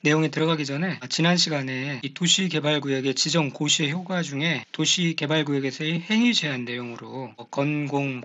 내용에 들어가기 전에 지난 시간에 이 도시개발구역의 지정 고시의 효과 중에 도시개발구역에서의 행위 제한 내용으로 건공,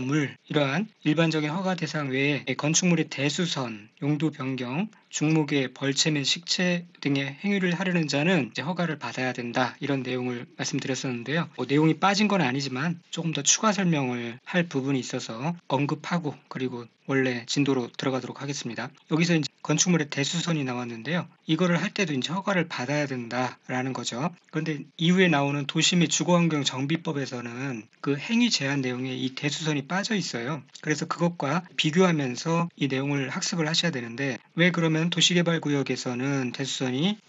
물 이러한 일반적인 허가 대상 외에 건축물의 대수선, 용도 변경, 중목의 벌채 및 식채 등의 행위를 하려는 자는 이제 허가를 받아야 된다, 이런 내용을 말씀드렸었는데요. 내용이 빠진 건 아니지만 조금 더 추가 설명을 할 부분이 있어서 언급하고 그리고 원래 진도로 들어가도록 하겠습니다. 여기서 이제 건축물의 대수선이 나왔는데요. 이거를 할 때도 이제 허가를 받아야 된다라는 거죠. 그런데 이후에 나오는 도시 및 주거환경 정비법에서는 그 행위 제한 내용에 이 대수선이 빠져 있어요. 그래서 그것과 비교하면서 이 내용을 학습을 하셔야 되는데, 왜 그러면 도시개발구역에서는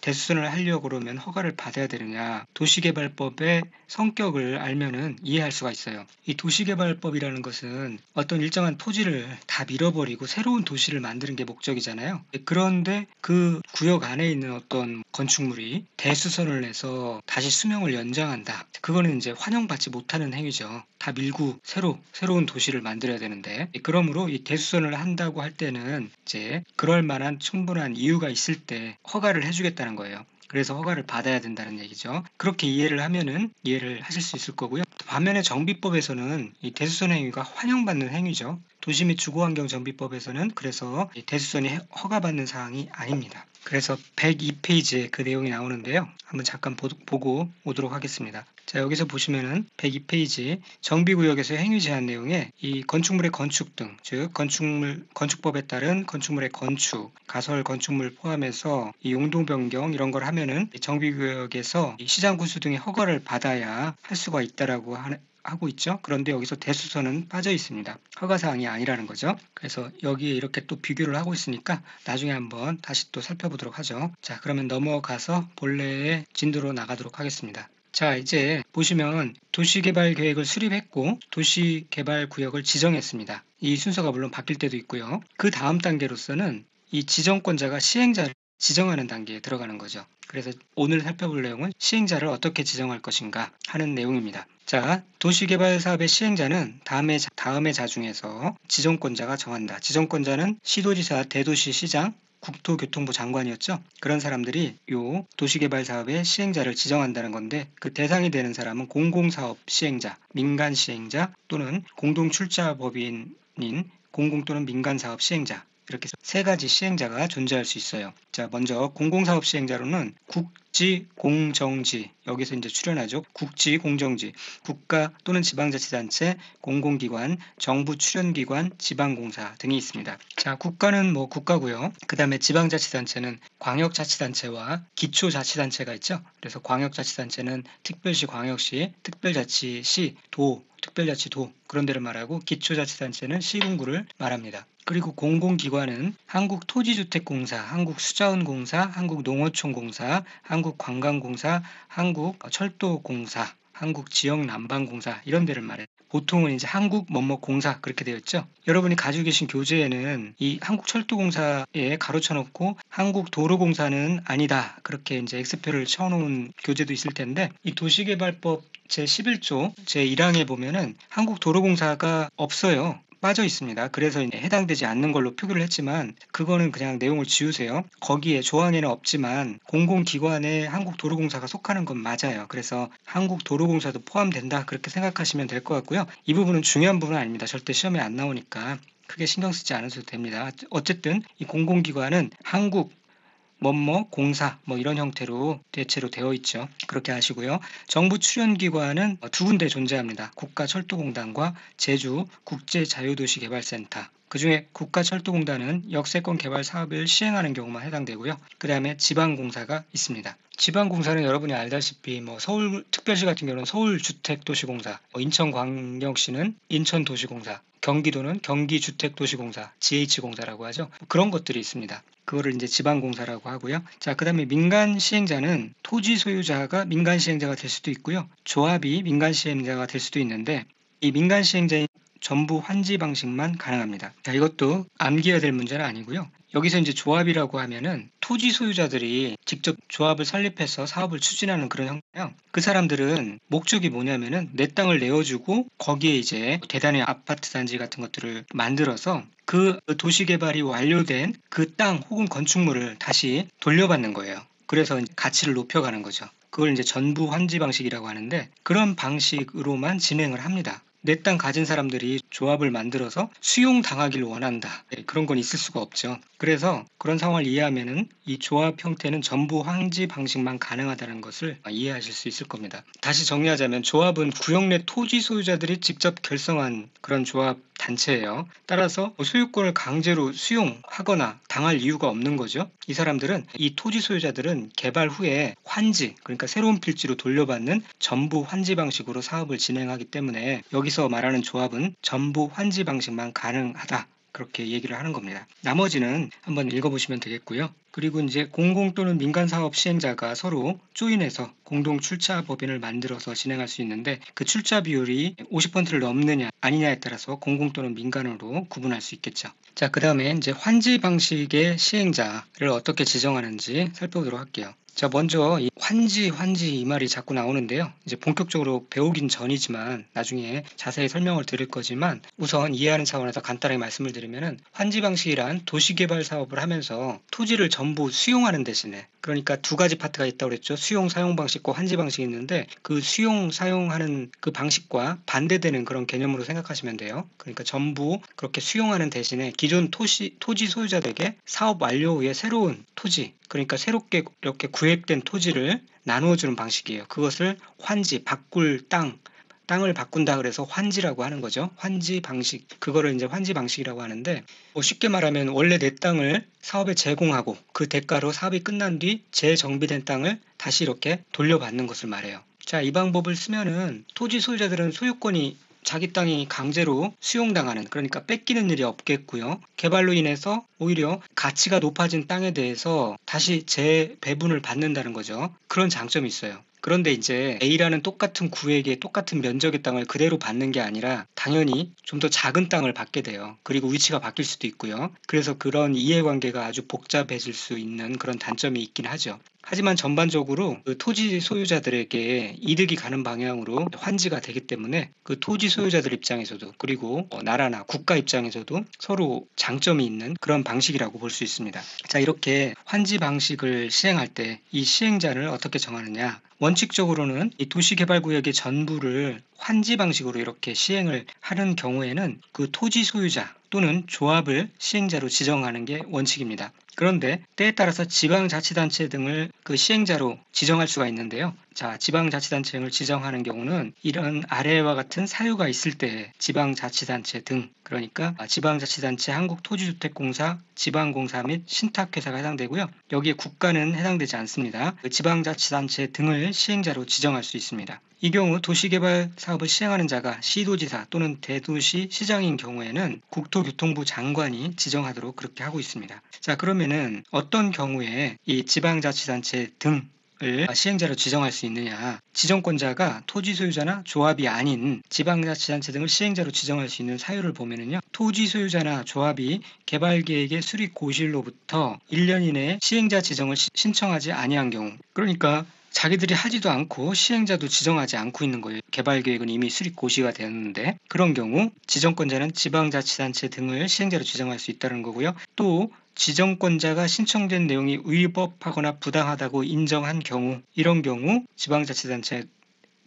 대수선을 하려고 그러면 허가를 받아야 되느냐? 도시개발법의 성격을 알면은 이해할 수가 있어요. 이 도시개발법이라는 것은 어떤 일정한 토지를 다 밀어버리고 새로운 도시를 만드는 게 목적이잖아요. 그런데 그 구역 안에 있는 어떤 건축물이 대수선을 내서 다시 수명을 연장한다. 그거는 이제 환영받지 못하는 행위죠. 다 밀고 새로운 도시를 만들어야 되는데, 그러므로 이 대수선을 한다고 할 때는 이제 그럴 만한 충분한 이유가 있을 때 허가를 해주겠다는 거예요. 그래서 허가를 받아야 된다는 얘기죠. 그렇게 이해를 하면은 이해를 하실 수 있을 거고요. 반면에 정비법에서는 이 대수선 행위가 환영받는 행위죠. 도시 및 주거환경정비법에서는 그래서 이 대수선이 허가받는 사항이 아닙니다. 그래서 102페이지에 그 내용이 나오는데요. 한번 잠깐 보고 오도록 하겠습니다. 자, 여기서 보시면은 102페이지 정비구역에서 행위 제한 내용에 이 건축물의 건축 등, 즉 건축법에 따른 건축물의 건축, 가설 건축물 포함해서 이 용도 변경 이런 걸 하면은 정비구역에서 이 시장 구수 등의 허가를 받아야 할 수가 있다라고 하고 있죠. 그런데 여기서 대수선은 빠져 있습니다. 허가사항이 아니라는 거죠. 그래서 여기에 이렇게 또 비교를 하고 있으니까 나중에 한번 다시 또 살펴보도록 하죠. 자, 그러면 넘어가서 본래의 진도로 나가도록 하겠습니다. 자, 이제 보시면 도시개발계획을 수립했고 도시개발구역을 지정했습니다. 이 순서가 물론 바뀔 때도 있고요. 그 다음 단계로서는 이 지정권자가 시행자를 지정하는 단계에 들어가는 거죠. 그래서 오늘 살펴볼 내용은 시행자를 어떻게 지정할 것인가 하는 내용입니다. 자, 도시개발사업의 시행자는 다음의 자 중에서 지정권자가 정한다. 지정권자는 시도지사, 대도시시장, 국토교통부 장관이었죠. 그런 사람들이 요 도시개발사업의 시행자를 지정한다는 건데, 그 대상이 되는 사람은 공공사업 시행자, 민간 시행자 또는 공동출자법인인 공공 또는 민간사업 시행자, 이렇게 세 가지 시행자가 존재할 수 있어요. 자, 먼저 공공사업 시행자로는 국지, 공정지, 여기서 이제 출연하죠. 국지, 공정지, 국가 또는 지방자치단체, 공공기관, 정부 출연기관, 지방공사 등이 있습니다. 자, 국가는 뭐 국가고요. 그 다음에 지방자치단체는 광역자치단체와 기초자치단체가 있죠. 그래서 광역자치단체는 특별시, 광역시, 특별자치시, 특별자치도 그런 데를 말하고, 기초자치단체는 시군구를 말합니다. 그리고 공공기관은 한국토지주택공사, 한국수자원공사, 한국농어촌공사, 한국관광공사, 한국철도공사, 한국지역난방공사 이런 데를 말해요. 보통은 이제 한국 뭐뭐공사 그렇게 되어 있죠. 여러분이 가지고 계신 교재에는 이 한국철도공사에 가로쳐놓고 한국도로공사는 아니다, 그렇게 이제 X표를 쳐놓은 교재도 있을 텐데, 이 도시개발법 제11조 제1항에 보면은 한국도로공사가 없어요. 빠져 있습니다. 그래서 해당되지 않는 걸로 표기를 했지만 그거는 그냥 내용을 지우세요. 거기에 조항에는 없지만 공공기관에 한국도로공사가 속하는 건 맞아요. 그래서 한국도로공사도 포함된다, 그렇게 생각하시면 될 것 같고요. 이 부분은 중요한 부분은 아닙니다. 절대 시험에 안 나오니까 크게 신경 쓰지 않으셔도 됩니다. 어쨌든 이 공공기관은 한국 공사 이런 형태로 대체로 되어 있죠. 그렇게 하시고요. 정부 출연기관은 두 군데 존재합니다. 국가철도공단과 제주 국제자유도시개발센터. 그중에 국가철도공단은 역세권 개발 사업을 시행하는 경우만 해당되고요. 그 다음에 지방공사가 있습니다. 지방공사는 여러분이 알다시피 서울특별시 같은 경우는 서울주택도시공사, 인천광역시는 인천도시공사, 경기도는 경기주택도시공사, GH공사라고 하죠. 그런 것들이 있습니다. 그거를 이제 지방공사라고 하고요. 자, 그 다음에 민간 시행자는 토지 소유자가 민간 시행자가 될 수도 있고요. 조합이 민간 시행자가 될 수도 있는데, 이 민간 시행자인 전부 환지 방식만 가능합니다. 자, 이것도 암기해야 될 문제는 아니고요. 여기서 이제 조합이라고 하면은 토지 소유자들이 직접 조합을 설립해서 사업을 추진하는 그런 형태예요. 그 사람들은 목적이 뭐냐면은 내 땅을 내어주고 거기에 이제 대단히 아파트 단지 같은 것들을 만들어서 그 도시 개발이 완료된 그 땅 혹은 건축물을 다시 돌려받는 거예요. 그래서 가치를 높여가는 거죠. 그걸 이제 전부 환지 방식이라고 하는데 그런 방식으로만 진행을 합니다. 내 땅 가진 사람들이 조합을 만들어서 수용당하기를 원한다. 그런 건 있을 수가 없죠. 그래서 그런 상황을 이해하면은 이 조합 형태는 전부 황지 방식만 가능하다는 것을 이해하실 수 있을 겁니다. 다시 정리하자면 조합은 구역 내 토지 소유자들이 직접 결성한 그런 조합 단체예요. 따라서 소유권을 강제로 수용하거나 당할 이유가 없는 거죠. 이 사람들은 이 토지 소유자들은 개발 후에 환지, 그러니까 새로운 필지로 돌려받는 전부 환지 방식으로 사업을 진행하기 때문에 여기서 말하는 조합은 전부 환지 방식만 가능하다. 그렇게 얘기를 하는 겁니다. 나머지는 한번 읽어보시면 되겠고요. 그리고 이제 공공 또는 민간 사업 시행자가 서로 조인해서 공동 출자 법인을 만들어서 진행할 수 있는데 그 출자 비율이 50%를 넘느냐 아니냐에 따라서 공공 또는 민간으로 구분할 수 있겠죠. 자, 그 다음에 이제 환지 방식의 시행자를 어떻게 지정하는지 살펴보도록 할게요. 자, 먼저 이 환지 이 말이 자꾸 나오는데요. 이제 본격적으로 배우긴 전이지만 나중에 자세히 설명을 드릴 거지만 우선 이해하는 차원에서 간단하게 말씀을 드리면은 환지 방식이란 도시개발 사업을 하면서 토지를 전부 수용하는 대신에 그러니까 두 가지 파트가 있다고 그랬죠. 수용 사용 방식과 환지 방식이 있는데 그 수용 사용하는 그 방식과 반대되는 그런 개념으로 생각하시면 돼요. 그러니까 전부 그렇게 수용하는 대신에 기존 토지 소유자들에게 사업 완료 후에 새로운 토지 그러니까 새롭게 이렇게 구획된 토지를 나누어주는 방식이에요. 그것을 환지, 바꿀 땅을 바꾼다 그래서 환지라고 하는 거죠. 환지 방식. 그거를 이제 환지 방식이라고 하는데 쉽게 말하면 원래 내 땅을 사업에 제공하고 그 대가로 사업이 끝난 뒤 재정비된 땅을 다시 이렇게 돌려받는 것을 말해요. 자, 이 방법을 쓰면은 토지 소유자들은 소유권이 자기 땅이 강제로 수용당하는 그러니까 뺏기는 일이 없겠고요. 개발로 인해서 오히려 가치가 높아진 땅에 대해서 다시 재배분을 받는다는 거죠. 그런 장점이 있어요. 그런데 이제 A라는 똑같은 구획의 똑같은 면적의 땅을 그대로 받는 게 아니라 당연히 좀 더 작은 땅을 받게 돼요. 그리고 위치가 바뀔 수도 있고요. 그래서 그런 이해관계가 아주 복잡해질 수 있는 그런 단점이 있긴 하죠. 하지만 전반적으로 그 토지 소유자들에게 이득이 가는 방향으로 환지가 되기 때문에 그 토지 소유자들 입장에서도 그리고 나라나 국가 입장에서도 서로 장점이 있는 그런 방식이라고 볼 수 있습니다. 자, 이렇게 환지 방식을 시행할 때 이 시행자를 어떻게 정하느냐? 원칙적으로는 이 도시개발구역의 전부를 환지 방식으로 이렇게 시행을 하는 경우에는 그 토지 소유자 또는 조합을 시행자로 지정하는 게 원칙입니다. 그런데 때에 따라서 지방자치단체 등을 그 시행자로 지정할 수가 있는데요. 자, 지방자치단체 등을 지정하는 경우는 이런 아래와 같은 사유가 있을 때 지방자치단체 등 그러니까 지방자치단체, 한국토지주택공사, 지방공사 및 신탁회사가 해당되고요. 여기에 국가는 해당되지 않습니다. 그 지방자치단체 등을 시행자로 지정할 수 있습니다. 이 경우 도시개발 사업을 시행하는 자가 시도지사 또는 대도시 시장인 경우에는 국토교통부 장관이 지정하도록 그렇게 하고 있습니다. 자, 그러면은 어떤 경우에 이 지방자치단체 등을 시행자로 지정할 수 있느냐? 지정권자가 토지 소유자나 조합이 아닌 지방자치단체 등을 시행자로 지정할 수 있는 사유를 보면은요. 토지 소유자나 조합이 개발계획의 수립 고시일로부터 1년 이내에 시행자 지정을 신청하지 아니한 경우 그러니까 자기들이 하지도 않고 시행자도 지정하지 않고 있는 거예요. 개발계획은 이미 수립 고시가 되었는데 그런 경우 지정권자는 지방자치단체 등을 시행자로 지정할 수 있다는 거고요. 또 지정권자가 신청된 내용이 위법하거나 부당하다고 인정한 경우 이런 경우 지방자치단체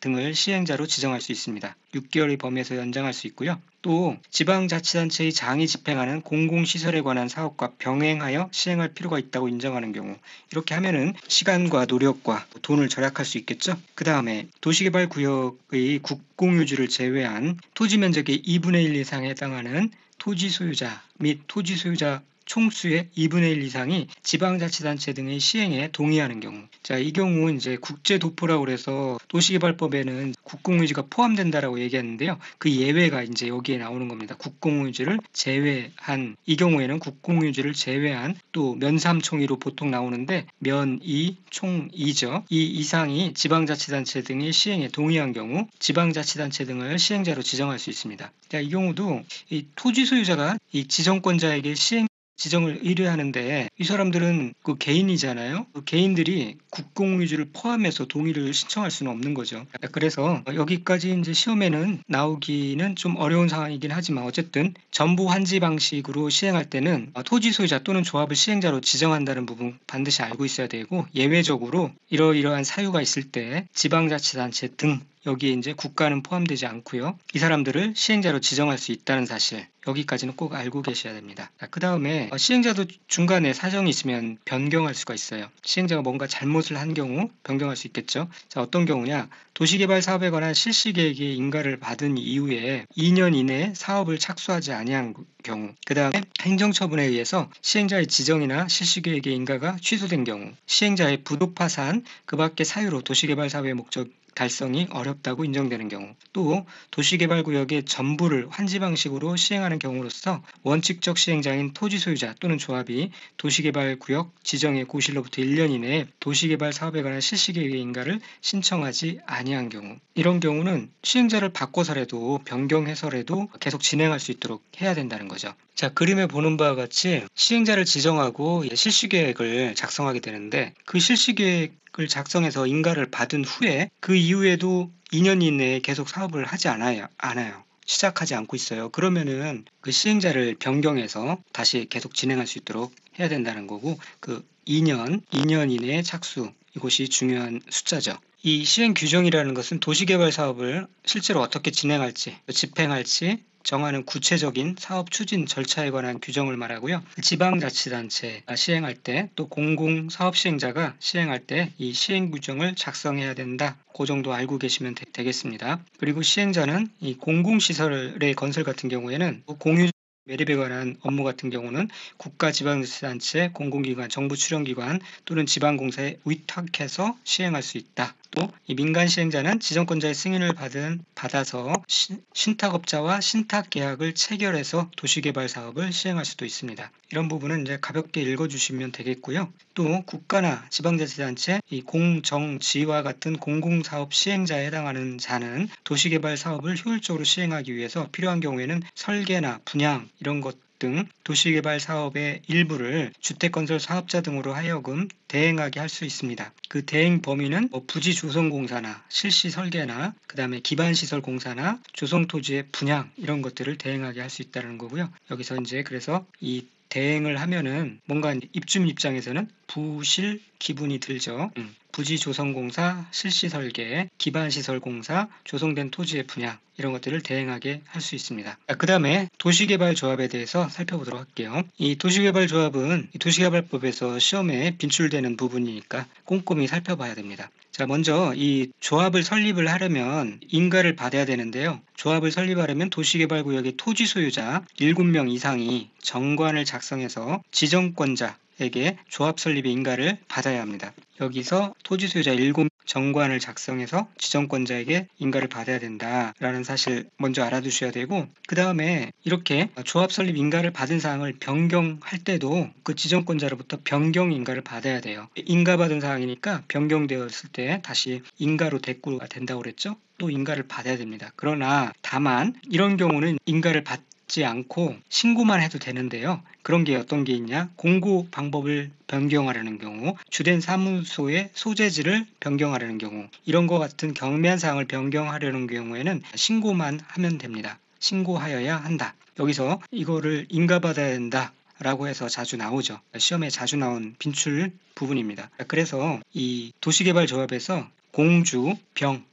등을 시행자로 지정할 수 있습니다. 6개월의 범위에서 연장할 수 있고요. 또 지방자치단체의 장이 집행하는 공공시설에 관한 사업과 병행하여 시행할 필요가 있다고 인정하는 경우 이렇게 하면은 시간과 노력과 돈을 절약할 수 있겠죠. 그 다음에 도시개발구역의 국공유지를 제외한 토지면적의 2분의 1 이상에 해당하는 토지소유자 및 토지소유자 총수의 2분의 1 이상이 지방자치단체 등의 시행에 동의하는 경우. 자, 이 경우 이제 국제도포라고 해서 도시개발법에는 국공유지가 포함된다라고 얘기했는데요. 그 예외가 이제 여기에 나오는 겁니다. 국공유지를 제외한, 이 경우에는 국공유지를 제외한 또 면삼총이로 보통 나오는데 면이 총이죠. 이 이상이 지방자치단체 등의 시행에 동의한 경우 지방자치단체 등을 시행자로 지정할 수 있습니다. 자, 이 경우도 이 토지 소유자가 이 지정권자에게 지정을 의뢰하는데 이 사람들은 그 개인이잖아요. 그 개인들이 국공유지를 포함해서 동의를 신청할 수는 없는 거죠. 그래서 여기까지 이제 시험에는 나오기는 좀 어려운 상황이긴 하지만 어쨌든 전부 환지 방식으로 시행할 때는 토지 소유자 또는 조합을 시행자로 지정한다는 부분 반드시 알고 있어야 되고, 예외적으로 이러이러한 사유가 있을 때 지방자치단체 등 여기에 이제 국가는 포함되지 않고요. 이 사람들을 시행자로 지정할 수 있다는 사실, 여기까지는 꼭 알고 계셔야 됩니다. 그 다음에 시행자도 중간에 사정이 있으면 변경할 수가 있어요. 시행자가 뭔가 잘못을 한 경우 변경할 수 있겠죠. 자, 어떤 경우냐? 도시개발 사업에 관한 실시계획의 인가를 받은 이후에 2년 이내에 사업을 착수하지 아니한 경우, 그 다음에 행정처분에 의해서 시행자의 지정이나 실시계획의 인가가 취소된 경우, 시행자의 부도파산 그 밖의 사유로 도시개발 사업의 목적 달성이 어렵다고 인정되는 경우, 또 도시개발구역의 전부를 환지 방식으로 시행하는 경우로서 원칙적 시행자인 토지 소유자 또는 조합이 도시개발구역 지정의 고실로부터 1년 이내에 도시개발 사업에 관한 실시계획의 인가를 신청하지 아니한 경우, 이런 경우는 시행자를 바꿔서라도 변경해서라도 계속 진행할 수 있도록 해야 된다는 거죠. 자, 그림에 보는 바와 같이 시행자를 지정하고 실시계획을 작성하게 되는데, 그 실시계획을 작성해서 인가를 받은 후에 그 이후에도 2년 이내에 계속 사업을 하지 않아요. 시작하지 않고 있어요. 그러면은 그 시행자를 변경해서 다시 계속 진행할 수 있도록 해야 된다는 거고, 그 2년 이내에 착수, 이것이 중요한 숫자죠. 이 시행 규정이라는 것은 도시개발 사업을 실제로 어떻게 진행할지, 집행할지 정하는 구체적인 사업 추진 절차에 관한 규정을 말하고요. 지방자치단체가 시행할 때, 또 공공사업 시행자가 시행할 때 이 시행 규정을 작성해야 된다. 그 정도 알고 계시면 되겠습니다. 그리고 시행자는 이 공공시설의 건설 같은 경우에는 공유 매립에 관한 업무 같은 경우는 국가지방자치단체, 공공기관, 정부 출연기관 또는 지방공사에 위탁해서 시행할 수 있다. 또 이 민간 시행자는 지정권자의 승인을 받아서 신탁업자와 신탁계약을 체결해서 도시개발 사업을 시행할 수도 있습니다. 이런 부분은 이제 가볍게 읽어주시면 되겠고요. 또 국가나 지방자치단체, 이 공정지와 같은 공공사업 시행자에 해당하는 자는 도시개발 사업을 효율적으로 시행하기 위해서 필요한 경우에는 설계나 분양 이런 것 등 도시개발 사업의 일부를 주택건설 사업자 등으로 하여금 대행하게 할 수 있습니다. 그 대행 범위는 부지 조성공사나 실시 설계나 그 다음에 기반시설 공사나 조성토지의 분양 이런 것들을 대행하게 할 수 있다는 거고요. 여기서 이제 그래서 이 대행을 하면은 뭔가 입주민 입장에서는 부실 기분이 들죠. 부지 조성공사, 실시설계, 기반시설공사, 조성된 토지의 분양 이런 것들을 대행하게 할 수 있습니다. 그 다음에 도시개발조합에 대해서 살펴보도록 할게요. 이 도시개발조합은 도시개발법에서 시험에 빈출되는 부분이니까 꼼꼼히 살펴봐야 됩니다. 자, 먼저 이 조합을 설립을 하려면 인가를 받아야 되는데요. 조합을 설립하려면 도시개발구역의 토지 소유자 7명 이상이 정관을 작성해서 지정권자에게 조합 설립의 인가를 받아야 합니다. 여기서 토지 소유자 7명 정관을 작성해서 지정권자에게 인가를 받아야 된다라는 사실 먼저 알아두셔야 되고, 그 다음에 이렇게 조합 설립 인가를 받은 사항을 변경할 때도 그 지정권자로부터 변경 인가를 받아야 돼요. 인가받은 사항이니까 변경되었을 때 다시 인가로 대꾸가 된다고 그랬죠? 또 인가를 받아야 됩니다. 그러나 다만 이런 경우는 인가를 받지 않고 신고만 해도 되는데요. 그런 게 어떤 게 있냐? 공고 방법을 변경하려는 경우, 주된 사무소의 소재지를 변경하려는 경우, 이런 것 같은 경미한 사항을 변경하려는 경우에는 신고만 하면 됩니다. 신고하여야 한다. 여기서 이거를 인가받아야 된다 라고 해서 자주 나오죠. 시험에 자주 나온 빈출 부분입니다. 그래서 이 도시개발조합에서 공주, 병,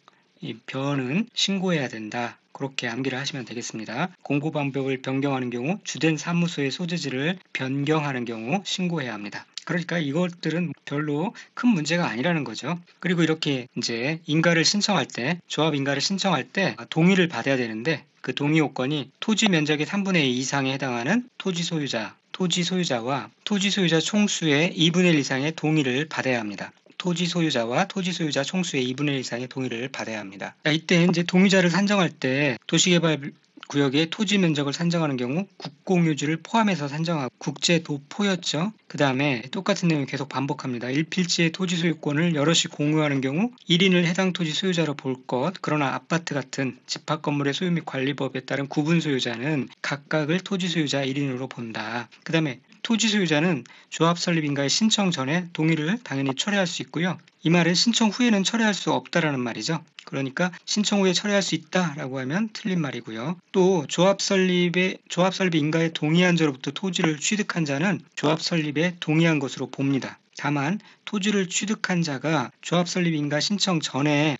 이 변은 신고해야 된다. 그렇게 암기를 하시면 되겠습니다. 공고 방법을 변경하는 경우, 주된 사무소의 소재지를 변경하는 경우 신고해야 합니다. 그러니까 이것들은 별로 큰 문제가 아니라는 거죠. 그리고 이렇게 이제 인가를 신청할 때, 조합 인가를 신청할 때 동의를 받아야 되는데, 그 동의 요건이 토지 면적의 3분의 2 이상에 해당하는 토지 소유자와 토지 소유자 총수의 2분의 1 이상의 동의를 받아야 합니다. 토지 소유자와 토지 소유자 총수의 2분의 1 이상의 동의를 받아야 합니다. 자, 이때 이제 동의자를 산정할 때 도시개발 구역의 토지 면적을 산정하는 경우 국공유지를 포함해서 산정하고, 국제도포였죠. 그 다음에 똑같은 내용을 계속 반복합니다. 1필지의 토지 소유권을 여럿이 공유하는 경우 1인을 해당 토지 소유자로 볼 것, 그러나 아파트 같은 집합건물의 소유 및 관리법에 따른 구분 소유자는 각각을 토지 소유자 1인으로 본다. 그 다음에 토지 소유자는 조합 설립 인가의 신청 전에 동의를 당연히 철회할 수 있고요. 이 말은 신청 후에는 철회할 수 없다라는 말이죠. 그러니까 신청 후에 철회할 수 있다라고 하면 틀린 말이고요. 또 조합 설립 인가에 동의한 자로부터 토지를 취득한 자는 조합 설립에 동의한 것으로 봅니다. 다만 토지를 취득한 자가 조합 설립 인가 신청 전에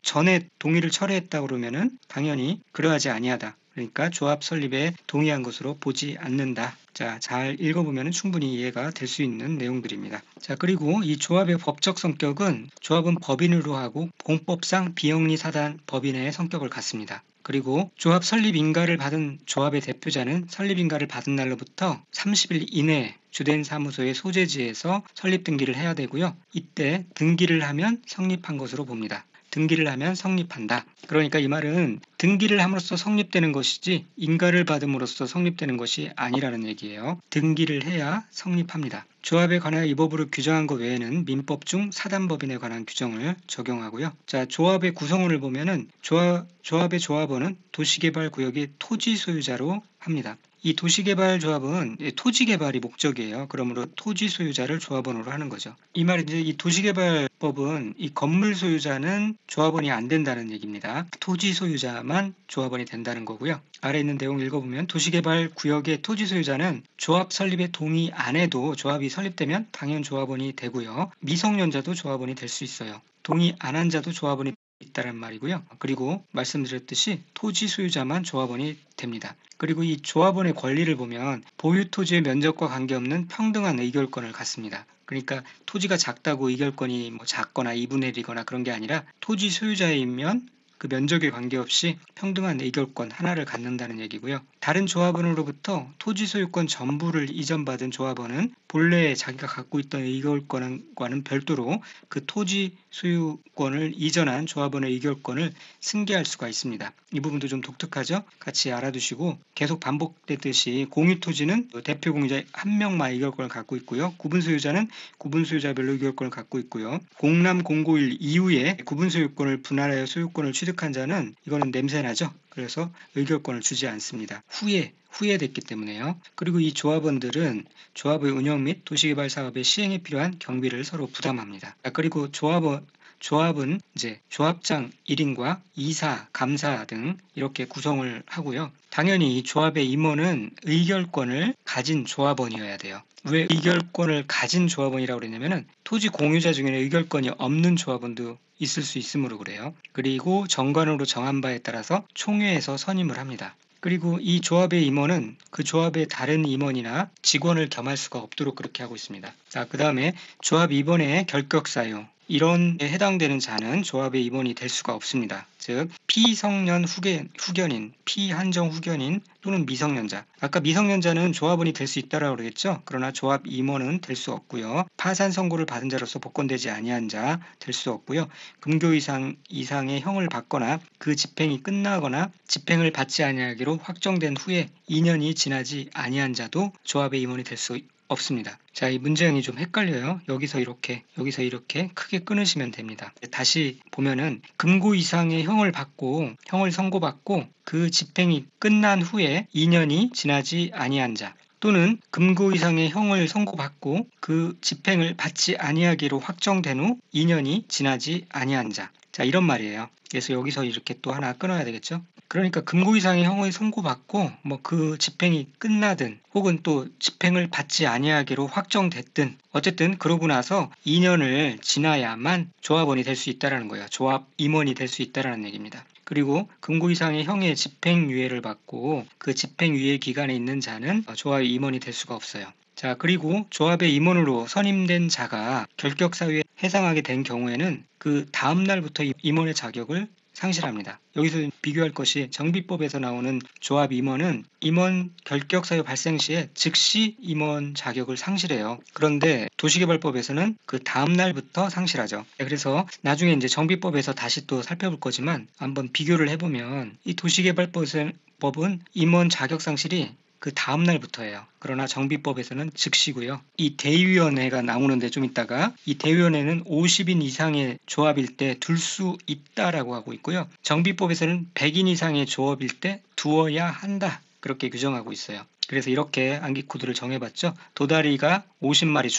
동의를 철회했다 그러면은 당연히 그러하지 아니하다. 그러니까 조합 설립에 동의한 것으로 보지 않는다. 자, 잘 읽어보면 충분히 이해가 될 수 있는 내용들입니다. 자, 그리고 이 조합의 법적 성격은 조합은 법인으로 하고 공법상 비영리 사단 법인의 성격을 갖습니다. 그리고 조합 설립 인가를 받은 조합의 대표자는 설립 인가를 받은 날로부터 30일 이내에 주된 사무소의 소재지에서 설립 등기를 해야 되고요. 이때 등기를 하면 성립한 것으로 봅니다. 등기를 하면 성립한다. 그러니까 이 말은 등기를 함으로써 성립되는 것이지 인가를 받음으로써 성립되는 것이 아니라는 얘기예요. 등기를 해야 성립합니다. 조합에 관하여 이 법으로 규정한 것 외에는 민법 중 사단법인에 관한 규정을 적용하고요. 자, 조합의 구성원을 보면은 조합의 조합원은 도시개발구역의 토지 소유자로 합니다. 이 도시개발조합은 토지개발이 목적이에요. 그러므로 토지 소유자를 조합원으로 하는 거죠. 이 말은 이제 이 도시개발법은 이 건물 소유자는 조합원이 안 된다는 얘기입니다. 토지 소유자만 조합원이 된다는 거고요. 아래 있는 내용 읽어보면 도시개발구역의 토지 소유자는 조합 설립에 동의 안 해도 조합이 설립되면 당연 조합원이 되고요. 미성년자도 조합원이 될 수 있어요. 동의 안 한 자도 조합원이 있다는 말이고요. 그리고 말씀드렸듯이 토지 소유자만 조합원이 됩니다. 그리고 이 조합원의 권리를 보면 보유 토지의 면적과 관계없는 평등한 의결권을 갖습니다. 그러니까 토지가 작다고 의결권이 작거나 2분의 1이거나 그런 게 아니라 토지 소유자이면 그 면적에 관계없이 평등한 의결권 하나를 갖는다는 얘기고요. 다른 조합원으로부터 토지 소유권 전부를 이전받은 조합원은 본래 자기가 갖고 있던 의결권과는 별도로 그 토지 소유권을 이전한 조합원의 의결권을 승계할 수가 있습니다. 이 부분도 좀 독특하죠? 같이 알아두시고 계속 반복됐듯이 공유토지는 대표 공유자 한 명만 의결권을 갖고 있고요. 구분소유자는 구분소유자별로 의결권을 갖고 있고요. 공람 공고일 이후에 구분소유권을 분할하여 소유권을 취득한 자는 이거는 냄새나죠? 그래서 의결권을 주지 않습니다. 후에 됐기 때문에요. 그리고 이 조합원들은 조합의 운영 및 도시개발 사업의 시행에 필요한 경비를 서로 부담합니다. 그리고 조합은 이제 조합장 1인과 이사, 감사 등 이렇게 구성을 하고요. 당연히 이 조합의 임원은 의결권을 가진 조합원이어야 돼요. 왜 의결권을 가진 조합원이라고 그러냐면은 토지 공유자 중에는 의결권이 없는 조합원도 있을 수 있으므로 그래요. 그리고 정관으로 정한 바에 따라서 총회에서 선임을 합니다. 그리고 이 조합의 임원은 그 조합의 다른 임원이나 직원을 겸할 수가 없도록 그렇게 하고 있습니다. 자, 그 다음에 조합 임원의 결격사유. 이런 데 해당되는 자는 조합의 임원이 될 수가 없습니다. 즉 피성년 후견인, 피한정 후견인 또는 미성년자. 아까 미성년자는 조합원이 될 수 있다라고 그러겠죠. 그러나 조합 임원은 될 수 없고요. 파산 선고를 받은 자로서 복권되지 아니한 자 될 수 없고요. 금교 이상의 형을 받거나 그 집행이 끝나거나 집행을 받지 아니하기로 확정된 후에 2년이 지나지 아니한 자도 조합의 임원이 될 수 없습니다. 자, 이 문제형이 좀 헷갈려요. 여기서 이렇게 크게 끊으시면 됩니다. 다시 보면은 금고 이상의 형을 선고받고 그 집행이 끝난 후에 2년이 지나지 아니한 자 또는 금고 이상의 형을 선고받고 그 집행을 받지 아니하기로 확정된 후 2년이 지나지 아니한 자. 자, 이런 말이에요. 그래서 여기서 이렇게 또 하나 끊어야 되겠죠? 그러니까 금고 이상의 형을 선고받고 그 집행이 끝나든 혹은 또 집행을 받지 아니하기로 확정됐든 어쨌든 그러고 나서 2년을 지나야만 조합원이 될 수 있다는 거예요. 조합 임원이 될 수 있다는 얘기입니다. 그리고 금고 이상의 형의 집행유예를 받고 그 집행유예 기간에 있는 자는 조합 임원이 될 수가 없어요. 자, 그리고 조합의 임원으로 선임된 자가 결격 사유에 해당하게 된 경우에는 그 다음 날부터 임원의 자격을 상실합니다. 여기서 비교할 것이 정비법에서 나오는 조합 임원은 임원 결격 사유 발생 시에 즉시 임원 자격을 상실해요. 그런데 도시개발법에서는 그 다음 날부터 상실하죠. 그래서 나중에 이제 정비법에서 다시 또 살펴볼 거지만 한번 비교를 해보면 이 도시개발법은 임원 자격 상실이 그 다음 날부터예요. 그러나 정비법에서는 즉시고요. 이 대위원회가 나오는데 좀 있다가 이 대위원회는 50인 이상의 조합일 때 둘 수 있다라고 하고 있고요. 정비법에서는 100인 이상의 조합일 때 두어야 한다. 그렇게 규정하고 있어요. 그래서 이렇게 암기 코드를 정해봤죠. 도다리가 50마리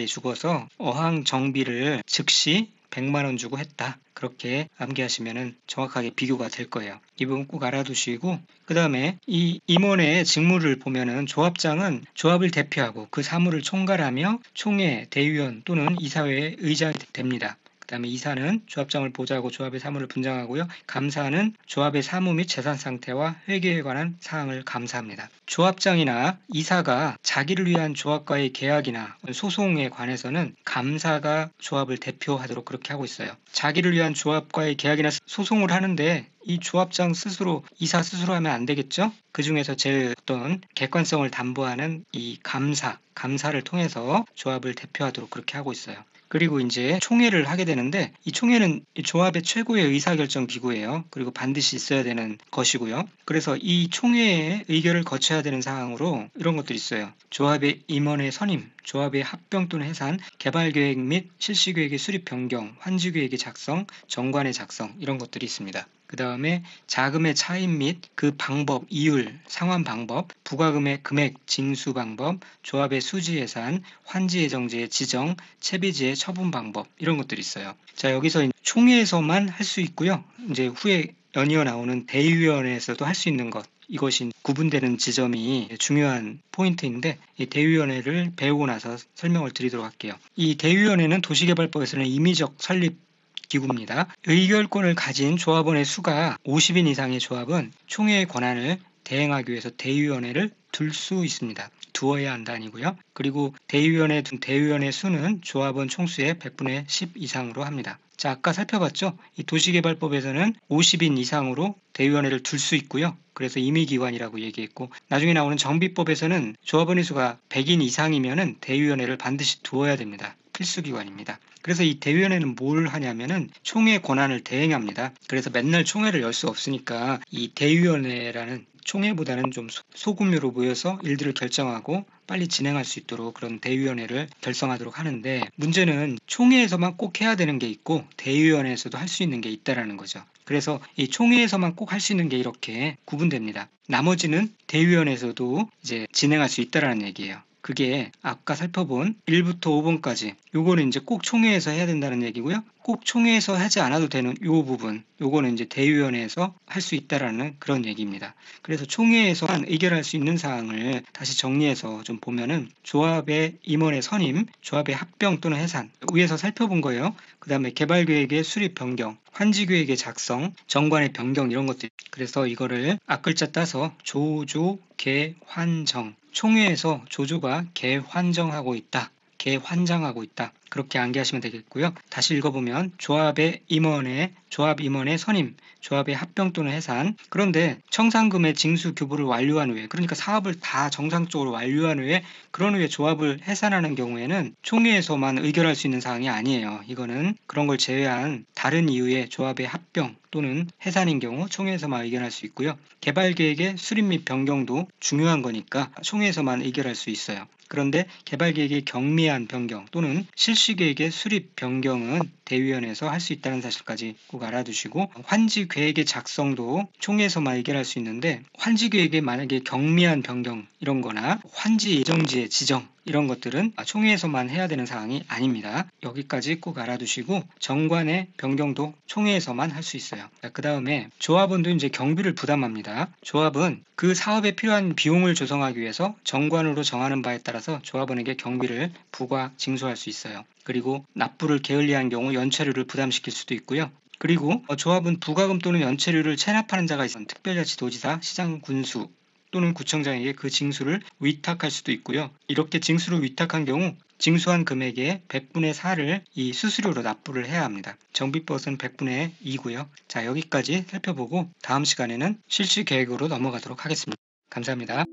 죽어서 어항 정비를 즉시 100만 원 주고 했다. 그렇게 암기하시면 정확하게 비교가 될 거예요. 이 부분 꼭 알아두시고, 그 다음에 이 임원의 직무를 보면은 조합장은 조합을 대표하고 그 사무를 총괄하며 총회, 대위원 또는 이사회의 의장이 됩니다. 그 다음에 이사는 조합장을 보좌하고 조합의 사무를 분장하고요. 감사는 조합의 사무 및 재산 상태와 회계에 관한 사항을 감사합니다. 조합장이나 이사가 자기를 위한 조합과의 계약이나 소송에 관해서는 감사가 조합을 대표하도록 그렇게 하고 있어요. 자기를 위한 조합과의 계약이나 소송을 하는데 이 조합장 스스로, 이사 스스로 하면 안 되겠죠? 그 중에서 제일 어떤 객관성을 담보하는 이 감사를 통해서 조합을 대표하도록 그렇게 하고 있어요. 그리고 이제 총회를 하게 되는데, 이 총회는 이 조합의 최고의 의사결정 기구예요. 그리고 반드시 있어야 되는 것이고요. 그래서 이 총회의 의결을 거쳐야 되는 사항으로 이런 것들이 있어요. 조합의 임원의 선임, 조합의 합병 또는 해산, 개발계획 및 실시계획의 수립 변경, 환지계획의 작성, 정관의 작성, 이런 것들이 있습니다. 그 다음에 자금의 차입 및 그 방법, 이율, 상환 방법, 부과금의 금액, 징수 방법, 조합의 수지 예산, 환지 예정지의 지정, 채비지의 처분 방법, 이런 것들이 있어요. 자, 여기서 총회에서만 할 수 있고요. 이제 후에 연이어 나오는 대의위원회에서도 할 수 있는 것, 이것이 구분되는 지점이 중요한 포인트인데, 이 대의위원회를 배우고 나서 설명을 드리도록 할게요. 이 대의위원회는 도시개발법에서는 임의적 설립 기구입니다. 의결권을 가진 조합원의 수가 50인 이상의 조합은 총회의 권한을 대행하기 위해서 대의위원회를 둘 수 있습니다. 두어야 한다 아니고요. 그리고 대의위원회 수는 조합원 총수의 100분의 10 이상으로 합니다. 자, 아까 살펴봤죠? 이 도시개발법에서는 50인 이상으로 대의위원회를 둘 수 있고요. 그래서 임의기관이라고 얘기했고, 나중에 나오는 정비법에서는 조합원의 수가 100인 이상이면은 대의위원회를 반드시 두어야 됩니다. 필수기관입니다. 그래서 이 대의위원회는 뭘 하냐면은 총회 권한을 대행합니다. 그래서 맨날 총회를 열 수 없으니까 이 대의위원회라는 총회보다는 좀 소규모로 모여서 일들을 결정하고 빨리 진행할 수 있도록 그런 대의위원회를 결성하도록 하는데, 문제는 총회에서만 꼭 해야 되는 게 있고 대의위원회에서도 할 수 있는 게 있다라는 거죠. 그래서 이 총회에서만 꼭 할 수 있는 게 이렇게 구분됩니다. 나머지는 대의위원회에서도 이제 진행할 수 있다라는 얘기예요. 그게 아까 살펴본 1부터 5번까지 요거는 이제 꼭 총회에서 해야 된다는 얘기고요. 꼭 총회에서 하지 않아도 되는 요 부분, 요거는 이제 대의위원회에서 할 수 있다라는 그런 얘기입니다. 그래서 총회에서만 의결할 수 있는 사항을 다시 정리해서 좀 보면은 조합의 임원의 선임, 조합의 합병 또는 해산, 위에서 살펴본 거예요. 그 다음에 개발계획의 수립 변경, 환지계획의 작성, 정관의 변경, 이런 것들. 그래서 이거를 앞글자 따서 조조, 개, 환정. 총회에서 조조가 개환정하고 있다. 개환장하고 있다. 그렇게 암기하시면 되겠고요. 다시 읽어보면 조합 임원의 선임, 조합의 합병 또는 해산. 그런데 청산금의 징수 규부를 완료한 후에, 그러니까 사업을 다 정상적으로 완료한 후에 그런 후에 조합을 해산하는 경우에는 총회에서만 의결할 수 있는 사항이 아니에요. 이거는 그런 걸 제외한 다른 이유의 조합의 합병 또는 해산인 경우 총회에서만 의결할 수 있고요. 개발계획의 수립 및 변경도 중요한 거니까 총회에서만 의결할 수 있어요. 그런데 개발계획의 경미한 변경 또는 실시계획의 수립 변경은 대의위원회에서 할 수 있다는 사실까지 꼭 알아두시고, 환지계획의 작성도 총회에서만 의결할 수 있는데, 환지계획에 만약에 경미한 변경 이런 거나 환지 예정지의 지정 이런 것들은 총회에서만 해야 되는 사항이 아닙니다. 여기까지 꼭 알아두시고, 정관의 변경도 총회에서만 할 수 있어요. 그 다음에 조합원도 이제 경비를 부담합니다. 조합은 그 사업에 필요한 비용을 조성하기 위해서 정관으로 정하는 바에 따라서 조합원에게 경비를 부과 징수할 수 있어요. 그리고 납부를 게을리한 경우 연체료를 부담시킬 수도 있고요. 그리고 조합은 부과금 또는 연체료를 체납하는 자가 있으면 특별자치도지사, 시장, 군수 또는 구청장에게 그 징수를 위탁할 수도 있고요. 이렇게 징수를 위탁한 경우 징수한 금액의 100분의 4를 이 수수료로 납부를 해야 합니다. 정비법은 100분의 2고요. 자, 여기까지 살펴보고 다음 시간에는 실시 계획으로 넘어가도록 하겠습니다. 감사합니다.